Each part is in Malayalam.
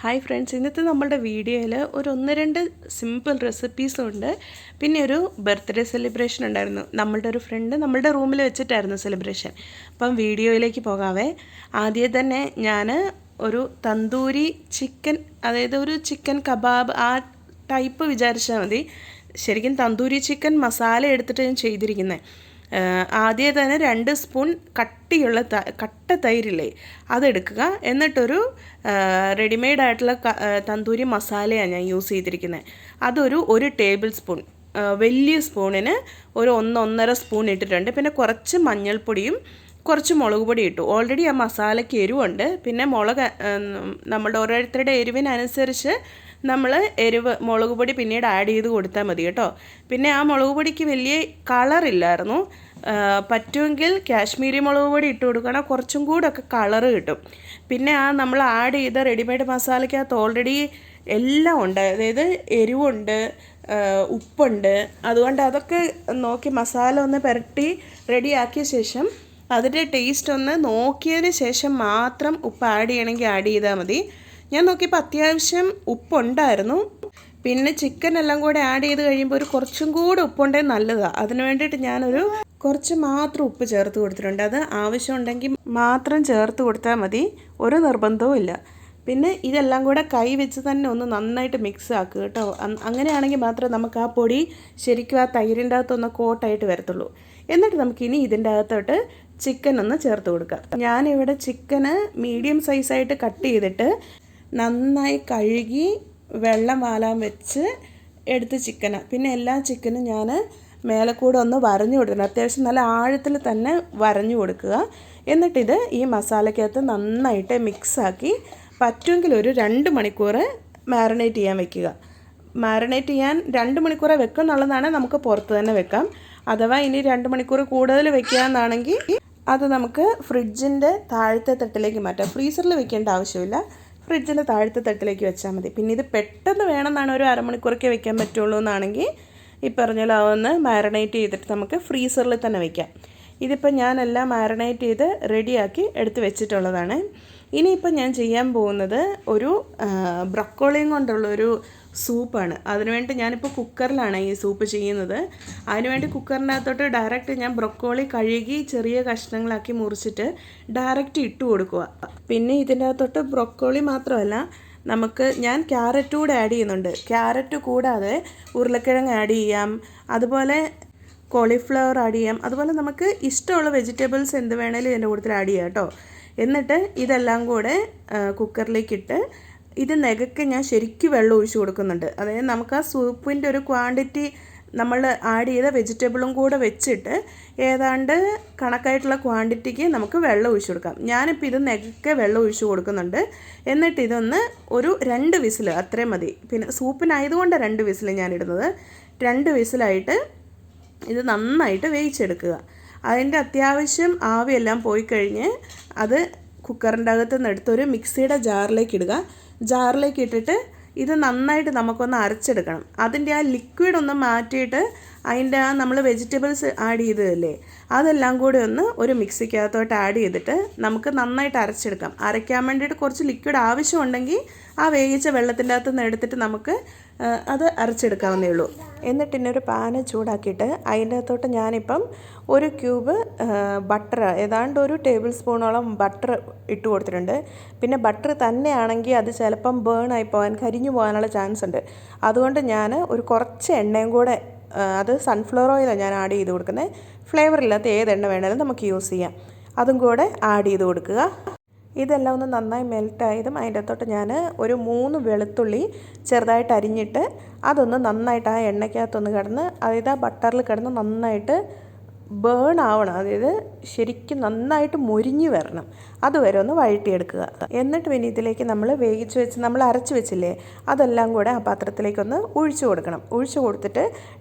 ഹായ് ഫ്രണ്ട്സ്, ഇന്നത്തെ നമ്മളുടെ വീഡിയോയിൽ ഒരു ഒന്ന് രണ്ട് സിമ്പിൾ റെസിപ്പീസും ഉണ്ട്. പിന്നെ ഒരു ബർത്ത്ഡേ സെലിബ്രേഷൻ ഉണ്ടായിരുന്നു. നമ്മളുടെ ഒരു ഫ്രണ്ട് നമ്മളുടെ റൂമിൽ വെച്ചിട്ടായിരുന്നു സെലിബ്രേഷൻ. അപ്പം വീഡിയോയിലേക്ക് പോകാവേ. ആദ്യം തന്നെ ഞാൻ ഒരു തന്തൂരി ചിക്കൻ, അതായത് ഒരു ചിക്കൻ കബാബ് ആ ടൈപ്പ് വിചാരിച്ചാൽ മതി. ശരിക്കും തന്തൂരി ചിക്കൻ മസാല എടുത്തിട്ട് ഞാൻ ചെയ്തിരിക്കുന്നത്. ആദ്യം തന്നെ 2 സ്പൂൺ കട്ടിയുള്ള കട്ട തൈരില്ലേ അതെടുക്കുക. എന്നിട്ടൊരു റെഡിമെയ്ഡ് ആയിട്ടുള്ള തന്തൂരി മസാലയാണ് ഞാൻ യൂസ് ചെയ്തിരിക്കുന്നത്. അതൊരു 1 ടേബിൾ സ്പൂൺ, വലിയ സ്പൂണിന് ഒരു 1-1.5 സ്പൂൺ ഇട്ടിട്ടുണ്ട്. പിന്നെ കുറച്ച് മഞ്ഞൾപ്പൊടിയും കുറച്ച് മുളക് പൊടി ഇട്ടു. ഓൾറെഡി ആ മസാലയ്ക്ക് എരിവുണ്ട്. പിന്നെ മുളക് നമ്മുടെ ഓരോരുത്തരുടെ എരിവിനനുസരിച്ച് നമ്മൾ മുളക് പൊടി പിന്നീട് ആഡ് ചെയ്ത് കൊടുത്താൽ മതി കേട്ടോ. പിന്നെ ആ മുളക് പൊടിക്ക് വലിയ കളറില്ലായിരുന്നു. പറ്റുമെങ്കിൽ കാശ്മീരി മുളക് പൊടി ഇട്ട് കൊടുക്കണം, കുറച്ചും കൂടെ ഒക്കെ കളറ് കിട്ടും. പിന്നെ ആ നമ്മൾ ആഡ് ചെയ്ത റെഡിമെയ്ഡ് മസാലയ്ക്കകത്ത് ഓൾറെഡി എല്ലാം ഉണ്ട്, അതായത് എരിവുണ്ട്, ഉപ്പുണ്ട്. അതുകൊണ്ട് അതൊക്കെ നോക്കി മസാല ഒന്ന് പുരട്ടി റെഡിയാക്കിയ ശേഷം അതിൻ്റെ ടേസ്റ്റ് ഒന്ന് നോക്കിയതിന് ശേഷം മാത്രം ഉപ്പ് ആഡ് ചെയ്യണമെങ്കിൽ ആഡ് ചെയ്താൽ മതി. ഞാൻ നോക്കിയപ്പോൾ അത്യാവശ്യം ഉപ്പുണ്ടായിരുന്നു. പിന്നെ ചിക്കൻ എല്ലാം കൂടെ ആഡ് ചെയ്ത് കഴിയുമ്പോൾ ഒരു കുറച്ചും കൂടെ ഉപ്പുണ്ടെങ്കിൽ നല്ലതാണ്. അതിന് വേണ്ടിയിട്ട് ഞാനൊരു കുറച്ച് മാത്രം ഉപ്പ് ചേർത്ത് കൊടുത്തിട്ടുണ്ട്. അത് ആവശ്യമുണ്ടെങ്കിൽ മാത്രം ചേർത്ത് കൊടുത്താൽ മതി, ഒരു നിർബന്ധവും ഇല്ല. പിന്നെ ഇതെല്ലാം കൂടെ കൈ വെച്ച് തന്നെ ഒന്ന് നന്നായിട്ട് മിക്സ് ആക്കുക കേട്ടോ. അങ്ങനെയാണെങ്കിൽ മാത്രമേ നമുക്ക് ആ പൊടി ശരിക്കും ആ തൈരിൻ്റെ അകത്തൊന്ന് കോട്ടായിട്ട് വരത്തുള്ളൂ. എന്നിട്ട് നമുക്കിനി ഇതിൻ്റെ അകത്തോട്ട് ചിക്കൻ ഒന്ന് ചേർത്ത് കൊടുക്കാം. ഞാനിവിടെ ചിക്കന് മീഡിയം സൈസായിട്ട് കട്ട് ചെയ്തിട്ട് നന്നായി കഴുകി വെള്ളം വാലാൻ വെച്ച് എടുത്ത് ചിക്കനാണ്. പിന്നെ എല്ലാ ചിക്കനും ഞാൻ മേലെ കൂടെ ഒന്ന് വരഞ്ഞു കൊടുക്കണം. അത്യാവശ്യം നല്ല ആഴത്തിൽ തന്നെ വരഞ്ഞു കൊടുക്കുക. എന്നിട്ടിത് ഈ മസാലയ്ക്കകത്ത് നന്നായിട്ട് മിക്സാക്കി പറ്റുമെങ്കിൽ ഒരു 2 മണിക്കൂർ മാരിനേറ്റ് ചെയ്യാൻ വെക്കുക. മാരിനേറ്റ് ചെയ്യാൻ 2 മണിക്കൂർ വെക്കുന്നുള്ളതാണ്, നമുക്ക് പുറത്ത് തന്നെ വെക്കാം. അഥവാ ഇനി 2 മണിക്കൂർ കൂടുതൽ വെക്കുകയെന്നാണെങ്കിൽ അത് നമുക്ക് ഫ്രിഡ്ജിൻ്റെ താഴത്തെ തട്ടിലേക്ക് മാറ്റാം. ഫ്രീസറിൽ വെക്കേണ്ട ആവശ്യമില്ല, ഫ്രിഡ്ജിൻ്റെ താഴത്തെ തട്ടിലേക്ക് വെച്ചാൽ മതി. പിന്നെ ഇത് പെട്ടെന്ന് വേണമെന്നാണ്, ഒരു അരമണിക്കൂറൊക്കെ വെക്കാൻ പറ്റുള്ളൂ എന്നാണെങ്കിൽ ഈ പറഞ്ഞാൽ അതൊന്ന് മാരിനേറ്റ് ചെയ്തിട്ട് നമുക്ക് ഫ്രീസറിൽ തന്നെ വയ്ക്കാം. ഇതിപ്പോൾ ഞാനെല്ലാം മാരിനേറ്റ് ചെയ്ത് റെഡിയാക്കി എടുത്ത് വെച്ചിട്ടുള്ളതാണ്. ഇനിയിപ്പോൾ ഞാൻ ചെയ്യാൻ പോകുന്നത് ഒരു ബ്രക്കോളിയും കൊണ്ടുള്ളൊരു സൂപ്പാണ്. അതിനുവേണ്ടി ഞാനിപ്പോൾ കുക്കറിലാണ് ഈ സൂപ്പ് ചെയ്യുന്നത്. അതിനുവേണ്ടി കുക്കറിൻ്റെ അകത്തോട്ട് ഡയറക്റ്റ് ഞാൻ ബ്രക്കോളി കഴുകി ചെറിയ കഷ്ണങ്ങളാക്കി മുറിച്ചിട്ട് ഡയറക്റ്റ് ഇട്ട് കൊടുക്കുക. പിന്നെ ഇതിൻ്റെ അകത്തോട്ട് ബ്രക്കോളി മാത്രമല്ല, ഞാൻ ക്യാരറ്റ് കൂടെ ആഡ് ചെയ്യുന്നുണ്ട്. ക്യാരറ്റ് കൂടാതെ ഉരുളക്കിഴങ്ങ് ആഡ് ചെയ്യാം, അതുപോലെ കോളിഫ്ലവർ ആഡ് ചെയ്യാം. അതുപോലെ നമുക്ക് ഇഷ്ടമുള്ള വെജിറ്റബിൾസ് എന്ത് വേണേലും ഇതിൻ്റെ കൂട്ടത്തിൽ ആഡ് ചെയ്യാം കേട്ടോ. എന്നിട്ട് ഇതെല്ലാം കൂടെ കുക്കറിലേക്കിട്ട് ഇത് നെകയ്ക്ക് ഞാൻ ശരിക്കും വെള്ളം ഒഴിച്ച് കൊടുക്കുന്നുണ്ട്. അതായത് നമുക്ക് ആ സൂപ്പിൻ്റെ ഒരു ക്വാണ്ടിറ്റി നമ്മൾ ആഡ് ചെയ്ത വെജിറ്റബിളും കൂടെ വെച്ചിട്ട് ഏതാണ്ട് കണക്കായിട്ടുള്ള ക്വാണ്ടിറ്റിക്ക് നമുക്ക് വെള്ളം ഒഴിച്ച് കൊടുക്കാം. ഞാനിപ്പോൾ ഇത് നെകയ്ക്ക് വെള്ളം ഒഴിച്ച് കൊടുക്കുന്നുണ്ട്. എന്നിട്ട് ഇതൊന്ന് ഒരു 2 വിസിൽ അത്രയും മതി. പിന്നെ സൂപ്പിനായതുകൊണ്ട് 2 വിസിൽ ഞാനിടുന്നത്. 2 വിസിലായിട്ട് ഇത് നന്നായിട്ട് വേവിച്ചെടുക്കുക. അതിൻ്റെ അത്യാവശ്യം ആവിയെല്ലാം പോയി കഴിഞ്ഞ് അത് കുക്കറിൻ്റെ അകത്ത് നിന്ന് എടുത്തൊരു മിക്സിയുടെ ജാറിലേക്ക് ഇടുക. ജാറിലേക്ക് ഇട്ടിട്ട് ഇത് നന്നായിട്ട് നമുക്കൊന്ന് അരച്ചെടുക്കണം. അതിൻ്റെ ആ ലിക്വിഡ് ഒന്ന് മാറ്റിയിട്ട് അതിൻ്റെ ആ നമ്മൾ വെജിറ്റബിൾസ് ആഡ് ചെയ്തതല്ലേ അതെല്ലാം കൂടി ഒന്ന് ഒരു മിക്സിക്കകത്തോട്ട് ആഡ് ചെയ്തിട്ട് നമുക്ക് നന്നായിട്ട് അരച്ചെടുക്കാം. അരയ്ക്കാൻ വേണ്ടിയിട്ട് കുറച്ച് ലിക്വിഡ് ആവശ്യമുണ്ടെങ്കിൽ ആ വേവിച്ച വെള്ളത്തിൻ്റെ അകത്ത് നിന്ന് എടുത്തിട്ട് നമുക്ക് അത് അരച്ചെടുക്കാവുന്നേ ഉള്ളൂ. എന്നിട്ട് ഇന്നൊരു പാന് ചൂടാക്കിയിട്ട് അതിൻ്റെ അകത്തോട്ട് ഞാനിപ്പം 1 ക്യൂബ് ബട്ടർ, ഏതാണ്ട് 1 ടേബിൾ സ്പൂണോളം ബട്ടർ ഇട്ട് കൊടുത്തിട്ടുണ്ട്. പിന്നെ ബട്ടർ തന്നെയാണെങ്കിൽ അത് ചിലപ്പം ബേണായി പോകാൻ, കരിഞ്ഞു പോകാനുള്ള ചാൻസ് ഉണ്ട്. അതുകൊണ്ട് ഞാൻ ഒരു കുറച്ച് എണ്ണയും കൂടെ, അത് സൺഫ്ലവർ ഓയിലാണ് ഞാൻ ആഡ് ചെയ്ത് കൊടുക്കുന്നത്. ഫ്ലേവർ ഇല്ലാത്ത ഏത് എണ്ണ വേണമെങ്കിലും നമുക്ക് യൂസ് ചെയ്യാം. അതും കൂടെ ആഡ് ചെയ്ത് കൊടുക്കുക. ഇതെല്ലാം ഒന്ന് നന്നായി മെൽറ്റായതും അതിൻ്റെ അകത്തോട്ട് ഞാൻ ഒരു 3 വെളുത്തുള്ളി ചെറുതായിട്ട് അരിഞ്ഞിട്ട് അതൊന്ന് നന്നായിട്ട് ആ എണ്ണയ്ക്കകത്തൊന്ന് കിടന്ന്, അതായത് ആ ബട്ടറിൽ കിടന്ന് നന്നായിട്ട് ബേൺ ആവണം. അതായത് ശരിക്കും നന്നായിട്ട് മൊരിഞ്ഞ് വരണം. അതുവരെ ഒന്ന് വഴറ്റിയെടുക്കുക. എന്നിട്ട് പിന്നെ ഇതിലേക്ക് നമ്മൾ വേവിച്ച് വെച്ച് നമ്മൾ അരച്ച് വെച്ചില്ലേ അതെല്ലാം കൂടെ ആ പാത്രത്തിലേക്കൊന്ന് ഒഴിച്ചു കൊടുക്കണം. ഒഴിച്ചു കൊടുത്തിട്ട്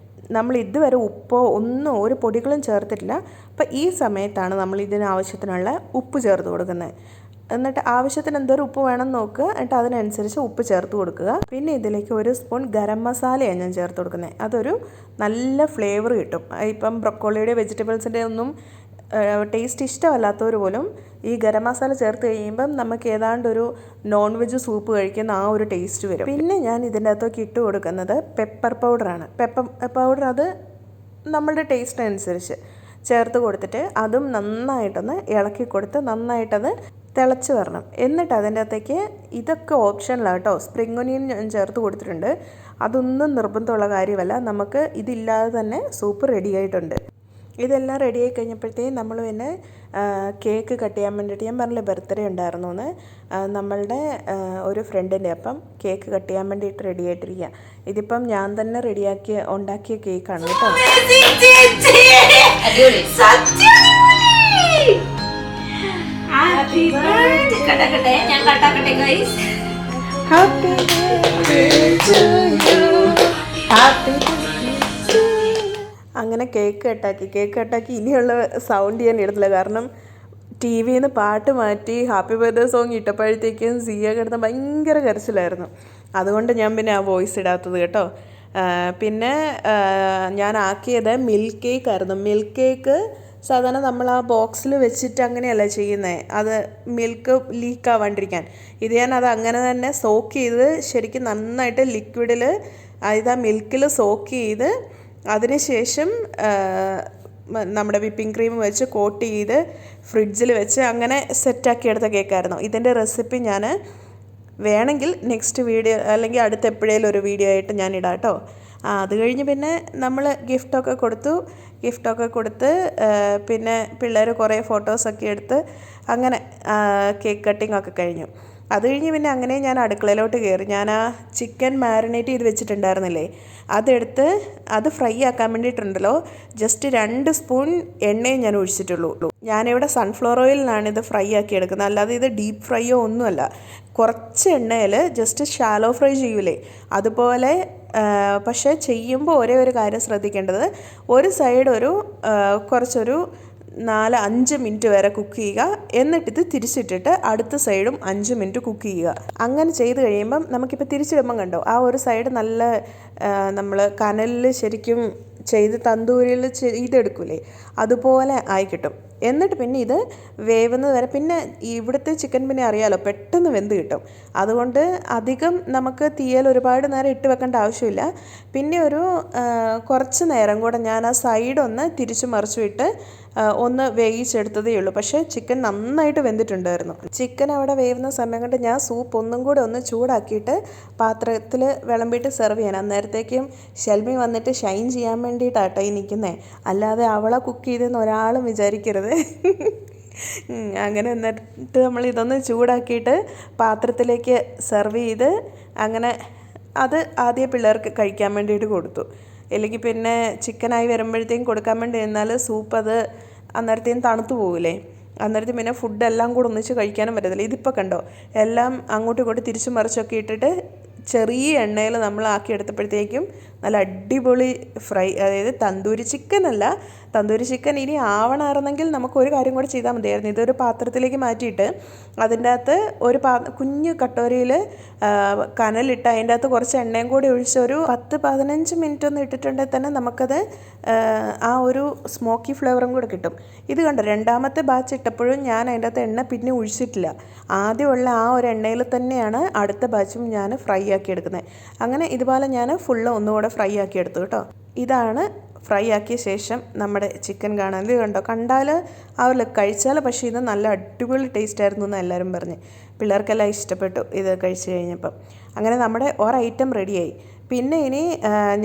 നമ്മൾ ഇതുവരെ ഉപ്പോ ഒന്നും ഒരു പൊടികളും ചേർത്തിട്ടില്ല. അപ്പോൾ ഈ സമയത്താണ് നമ്മൾ ഇതിനാവശ്യത്തിനുള്ള ഉപ്പ് ചേർത്ത് കൊടുക്കുന്നത്. എന്നിട്ട് ആവശ്യത്തിന് എന്തോരം ഉപ്പ് വേണം നോക്കുക. എന്നിട്ട് അതിനനുസരിച്ച് ഉപ്പ് ചേർത്ത് കൊടുക്കുക. പിന്നെ ഇതിലേക്ക് 1 സ്പൂൺ ഗരം മസാലയാണ് ഞാൻ ചേർത്ത് കൊടുക്കുന്നത്. അതൊരു നല്ല ഫ്ലേവർ കിട്ടും. ഇപ്പം ബ്രൊക്കോളിയുടെ വെജിറ്റബിൾസിൻ്റെ ഒന്നും ടേസ്റ്റ് ഇഷ്ടമല്ലാത്തവർ പോലും ഈ ഗരം മസാല ചേർത്ത് കഴിയുമ്പം നമുക്ക് ഏതാണ്ടൊരു നോൺ വെജ് സൂപ്പ് കഴിക്കുന്ന ആ ഒരു ടേസ്റ്റ് വരും. പിന്നെ ഞാൻ ഇതിൻ്റെ അകത്തേക്ക് ഇട്ട് കൊടുക്കുന്നത് പെപ്പർ പൗഡറാണ്. പെപ്പർ പൗഡർ അത് നമ്മളുടെ ടേസ്റ്റ് അനുസരിച്ച് ചേർത്ത് കൊടുത്തിട്ട് അതും നന്നായിട്ടൊന്ന് ഇളക്കി കൊടുത്ത് നന്നായിട്ടത് തിളച്ച് വരണം. എന്നിട്ട് അതിൻ്റെ അകത്തേക്ക് ഇതൊക്കെ ഓപ്ഷനിലാണ് കേട്ടോ. സ്പ്രിംഗ് ഒനിയൻ ഞാൻ ചേർത്ത് കൊടുത്തിട്ടുണ്ട്. അതൊന്നും നിർബന്ധമുള്ള കാര്യമല്ല, നമുക്ക് ഇതില്ലാതെ തന്നെ സൂപ്പ് റെഡി ആയിട്ടുണ്ട്. ഇതെല്ലാം റെഡിയായി കഴിഞ്ഞപ്പോഴത്തേക്കും നമ്മൾ പിന്നെ കേക്ക് കട്ട് ചെയ്യാൻ വേണ്ടിയിട്ട്, ഞാൻ പറഞ്ഞില്ലേ ബർത്ത്ഡേ ഉണ്ടായിരുന്നു എന്ന്, നമ്മളുടെ ഒരു ഫ്രണ്ടിൻ്റെ അപ്പം കേക്ക് കട്ട് ചെയ്യാൻ വേണ്ടിയിട്ട് റെഡി ആയിട്ടിരിക്കുക. ഇതിപ്പം ഞാൻ തന്നെ ഉണ്ടാക്കിയ കേക്കാണ് കേട്ടോ. അങ്ങനെ കേക്ക് കട്ടാക്കി ഇനിയുള്ള സൗണ്ട് ഞാൻ ഇടുന്നില്ല. കാരണം ടി വിയിൽ നിന്ന് പാട്ട് മാറ്റി ഹാപ്പി ബർത്ത്ഡേ സോങ് ഇട്ടപ്പോഴത്തേക്കും സിയ കിടന്ന് ഭയങ്കര കരച്ചിലായിരുന്നു. അതുകൊണ്ട് ഞാൻ പിന്നെ ആ വോയിസ് ഇടാത്തത് കേട്ടോ. പിന്നെ ഞാൻ ആക്കിയത് മിൽക്ക് കേക്ക് ആയിരുന്നു. മിൽക്ക് കേക്ക് സാധാരണ നമ്മൾ ആ ബോക്സിൽ വെച്ചിട്ട് അങ്ങനെയല്ല ചെയ്യുന്നത്, അത് മിൽക്ക് ലീക്ക് ആവാണ്ടിരിക്കാൻ. ഇത് ഞാൻ അത് അങ്ങനെ തന്നെ സോക്ക് ചെയ്ത് ശരിക്കും നന്നായിട്ട് ലിക്വിഡിൽ ആ മിൽക്കിൽ സോക്ക് ചെയ്ത് അതിനുശേഷം നമ്മുടെ വിപ്പിംഗ് ക്രീം വെച്ച് കോട്ട് ചെയ്ത് ഫ്രിഡ്ജിൽ വെച്ച് അങ്ങനെ സെറ്റാക്കി എടുത്ത കേക്കായിരുന്നു. ഇതിൻ്റെ റെസിപ്പി ഞാൻ വേണമെങ്കിൽ നെക്സ്റ്റ് വീഡിയോ അല്ലെങ്കിൽ അടുത്ത എപ്പോഴേലും ഒരു വീഡിയോ ആയിട്ട് ഞാൻ ഇടാം കേട്ടോ. അത് കഴിഞ്ഞ് പിന്നെ നമ്മൾ ഗിഫ്റ്റൊക്കെ കൊടുത്ത് പിന്നെ പിള്ളേർ കുറേ ഫോട്ടോസൊക്കെ എടുത്ത് അങ്ങനെ കേക്ക് കട്ടിംഗ് ഒക്കെ കഴിഞ്ഞു. അത് കഴിഞ്ഞ് പിന്നെ അങ്ങനെ ഞാൻ അടുക്കളയിലോട്ട് കയറി. ഞാൻ ആ ചിക്കൻ മാരിനേറ്റ് ചെയ്ത് വെച്ചിട്ടുണ്ടായിരുന്നില്ലേ, അതെടുത്ത് അത് ഫ്രൈ ആക്കാൻ വേണ്ടിയിട്ടുണ്ടല്ലോ ജസ്റ്റ് 2 സ്പൂൺ എണ്ണയും ഞാൻ ഒഴിച്ചിട്ടുള്ളൂ. ഞാനിവിടെ സൺഫ്ലവർ ഓയിലിനാണ് ഇത് ഫ്രൈ ആക്കി എടുക്കുന്നത്, അല്ലാതെ ഇത് ഡീപ്പ് ഫ്രൈയോ ഒന്നുമല്ല. കുറച്ച് എണ്ണയിൽ ജസ്റ്റ് ഷാലോ ഫ്രൈ ചെയ്യൂലേ അതുപോലെ. പക്ഷേ ചെയ്യുമ്പോൾ ഒരേ ഒരു കാര്യം ശ്രദ്ധിക്കേണ്ടത്, ഒരു സൈഡ് കുറച്ചൊരു 4-5 മിനിറ്റ് വരെ കുക്ക് ചെയ്യുക. എന്നിട്ടിത് തിരിച്ചിട്ടിട്ട് അടുത്ത സൈഡും 5 മിനിറ്റ് കുക്ക് ചെയ്യുക. അങ്ങനെ ചെയ്ത് കഴിയുമ്പം നമുക്കിപ്പോൾ തിരിച്ചിടുമ്പം കണ്ടോ ആ ഒരു സൈഡ് നല്ല നമ്മൾ കനലിൽ ശരിക്കും ചെയ്ത് തന്തൂരിൽ ചെയ്തെടുക്കൂലേ അതുപോലെ ആയി കിട്ടും. എന്നിട്ട് പിന്നെ ഇത് വേവുന്നത് വരെ, പിന്നെ ഇവിടുത്തെ ചിക്കൻ പിന്നെ അറിയാമല്ലോ പെട്ടെന്ന് വെന്ത് കിട്ടും. അതുകൊണ്ട് അധികം നമുക്ക് തീയിൽ ഒരുപാട് നേരം ഇട്ട് വെക്കേണ്ട ആവശ്യമില്ല. പിന്നെ കുറച്ച് നേരം കൂടെ ഞാൻ ആ സൈഡൊന്ന് തിരിച്ചു മറിച്ചു ഇട്ട് ഒന്ന് വേവിച്ചെടുത്തതേ ഉള്ളൂ. പക്ഷേ ചിക്കൻ നന്നായിട്ട് വെന്തിട്ടുണ്ടായിരുന്നു. ചിക്കൻ അവിടെ വേവുന്ന സമയം കൊണ്ട് ഞാൻ സൂപ്പ് ഒന്നും കൂടെ ഒന്ന് ചൂടാക്കിയിട്ട് പാത്രത്തിൽ വിളമ്പിയിട്ട് സെർവ് ചെയ്യാൻ. അന്നേരത്തേക്കും ഷെൽമി വന്നിട്ട് ഷൈൻ ചെയ്യാൻ വേണ്ടിയിട്ടാട്ടോ ഈ നിൽക്കുന്നത്, അല്ലാതെ അവളെ കുക്ക് ചെയ്തെന്ന് ഒരാളും വിചാരിക്കരുത്. അങ്ങനെ എന്നിട്ട് നമ്മൾ ഇതൊന്ന് ചൂടാക്കിയിട്ട് പാത്രത്തിലേക്ക് സെർവ് ചെയ്ത് അങ്ങനെ അത് ആദ്യം പിള്ളേർക്ക് കഴിക്കാൻ വേണ്ടിയിട്ട് കൊടുത്തു. അല്ലെങ്കിൽ പിന്നെ ചിക്കനായി വരുമ്പോഴത്തേക്കും കൊടുക്കാൻ വേണ്ടി നിന്നാൽ സൂപ്പ് അത് അന്നേരത്തേക്കും തണുത്തു പോകില്ലേ, അന്നേരത്തേക്കും പിന്നെ ഫുഡെല്ലാം കൂടെ ഒന്നിച്ച് കഴിക്കാനും പറ്റത്തില്ല. ഇതിപ്പോൾ കണ്ടോ എല്ലാം അങ്ങോട്ടും ഇങ്ങോട്ടും തിരിച്ചു മറിച്ചൊക്കെ ഇട്ടിട്ട് ചെറിയ എണ്ണയിൽ നമ്മൾ ആക്കിയെടുത്തപ്പോഴത്തേക്കും നല്ല അടിപൊളി ഫ്രൈ, അതായത് തന്തൂരി ചിക്കൻ അല്ല. തന്തൂരി ചിക്കൻ ഇനി ആവണമായിരുന്നെങ്കിൽ നമുക്കൊരു കാര്യം കൂടെ ചെയ്താൽ മതിയായിരുന്നു. ഇതൊരു പാത്രത്തിലേക്ക് മാറ്റിയിട്ട് അതിൻ്റെ അകത്ത് ഒരു കുഞ്ഞു കട്ടോരിയിൽ കനലിട്ട് അതിൻ്റെ അകത്ത് കുറച്ച് എണ്ണയും കൂടി ഒഴിച്ച് ഒരു 10-15 മിനിറ്റ് ഒന്ന് ഇട്ടിട്ടുണ്ടെങ്കിൽ തന്നെ നമുക്കത് ആ ഒരു സ്മോക്കി ഫ്ലേവറും കൂടെ കിട്ടും. ഇത് കണ്ടോ രണ്ടാമത്തെ ബാച്ച് ഇട്ടപ്പോഴും ഞാൻ അതിൻ്റെ അകത്ത് എണ്ണ പിന്നെ ഒഴിച്ചിട്ടില്ല. ആദ്യമുള്ള ആ ഒരു എണ്ണയിൽ തന്നെയാണ് അടുത്ത ബാച്ചും ഞാൻ ഫ്രൈ ആക്കി എടുക്കുന്നത്. അങ്ങനെ ഇതുപോലെ ഞാൻ ഫുള്ള് ഒന്നുകൂടെ ഫ്രൈ ആക്കി എടുത്തു കേട്ടോ. ഇതാണ് ഫ്രൈ ആക്കിയ ശേഷം നമ്മുടെ ചിക്കൻ കാണാൻ. ഇത് കണ്ടോ, കണ്ടാൽ കഴിച്ചാൽ പക്ഷേ ഇത് നല്ല അടിപൊളി ടേസ്റ്റ് ആയിരുന്നു എന്ന് എല്ലാവരും പറഞ്ഞ്. പിള്ളേർക്കെല്ലാം ഇഷ്ടപ്പെട്ടു ഇത് കഴിച്ച് കഴിഞ്ഞപ്പം. അങ്ങനെ നമ്മുടെ ഐറ്റം റെഡിയായി. പിന്നെ ഇനി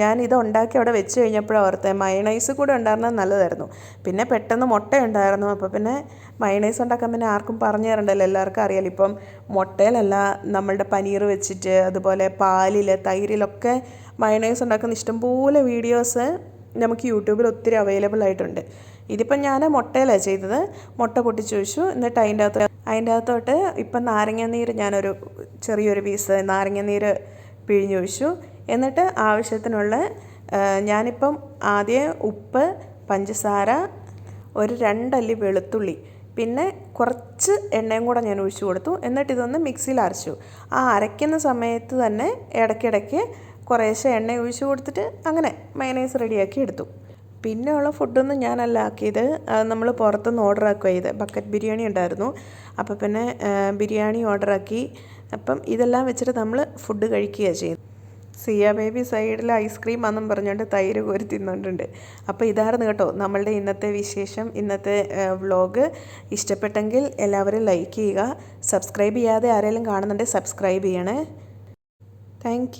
ഞാൻ ഇത് ഉണ്ടാക്കി അവിടെ വെച്ച് കഴിഞ്ഞപ്പോഴാണ് ഓർത്തത് മയണൈസ് കൂടെ ഉണ്ടായിരുന്നത് നല്ലതായിരുന്നു. പിന്നെ പെട്ടെന്ന് മുട്ട ഉണ്ടായിരുന്നു. അപ്പോൾ പിന്നെ മയണൈസ് ഉണ്ടാക്കാൻ പിന്നെ ആർക്കും പറഞ്ഞു തരണ്ടല്ലോ, എല്ലാവർക്കും അറിയാലോ. ഇപ്പം മുട്ടയിലല്ല നമ്മളുടെ പനീർ വെച്ചിട്ട് അതുപോലെ പാലിൽ തൈരിലൊക്കെ മയണൈസ് ഉണ്ടാക്കുന്ന ഇഷ്ടംപോലെ വീഡിയോസ് നമുക്ക് യൂട്യൂബിൽ ഒത്തിരി അവൈലബിൾ ആയിട്ടുണ്ട്. ഇതിപ്പം ഞാൻ മുട്ടയിലാണ് ചെയ്തത്. മുട്ട പൊട്ടിച്ച് വെച്ചു. എന്നിട്ട് അതിൻ്റെ അകത്തോട്ട് ഇപ്പം നാരങ്ങാനീര് ഞാനൊരു ചെറിയൊരു പീസ് നാരങ്ങാനീര് പിഴിഞ്ഞൊഴിച്ചു. എന്നിട്ട് ആവശ്യത്തിനുള്ള ഞാനിപ്പം ആദ്യം ഉപ്പ്, പഞ്ചസാര, ഒരു 2 അല്ലി വെളുത്തുള്ളി, പിന്നെ കുറച്ച് എണ്ണയും കൂടെ ഞാൻ ഒഴിച്ചു കൊടുത്തു. എന്നിട്ട് ഇതൊന്ന് മിക്സിയിൽ അരച്ചു. ആ അരയ്ക്കുന്ന സമയത്ത് തന്നെ ഇടയ്ക്കിടയ്ക്ക് കുറേശ്ശെ എണ്ണ ഒഴിച്ചു കൊടുത്തിട്ട് അങ്ങനെ മയണൈസ് റെഡിയാക്കി എടുത്തു. പിന്നെ ഉള്ള ഫുഡൊന്നും ഞാനല്ല ആക്കിയത്, നമ്മൾ പുറത്തുനിന്ന് ഓർഡർ ആക്കുക ചെയ്ത്. ബക്കറ്റ് ബിരിയാണി ഉണ്ടായിരുന്നു, അപ്പോൾ പിന്നെ ബിരിയാണി ഓർഡറാക്കി. അപ്പം ഇതെല്ലാം വെച്ചിട്ട് നമ്മൾ ഫുഡ് കഴിക്കുകയാണ് ചെയ്തത്. സിയ ബേബി സൈഡിൽ ഐസ്ക്രീം ആണെന്നും പറഞ്ഞുകൊണ്ട് തൈര് കോരി തിന്നുകൊണ്ടുണ്ട്. അപ്പോൾ ഇതായിരുന്നു കേട്ടോ നമ്മളുടെ ഇന്നത്തെ വിശേഷം, ഇന്നത്തെ വ്ളോഗ്. ഇഷ്ടപ്പെട്ടെങ്കിൽ എല്ലാവരും ലൈക്ക് ചെയ്യുക. സബ്സ്ക്രൈബ് ചെയ്യാതെ ആരെങ്കിലും കാണുന്നുണ്ടെങ്കിൽ സബ്സ്ക്രൈബ് ചെയ്യണേ. താങ്ക്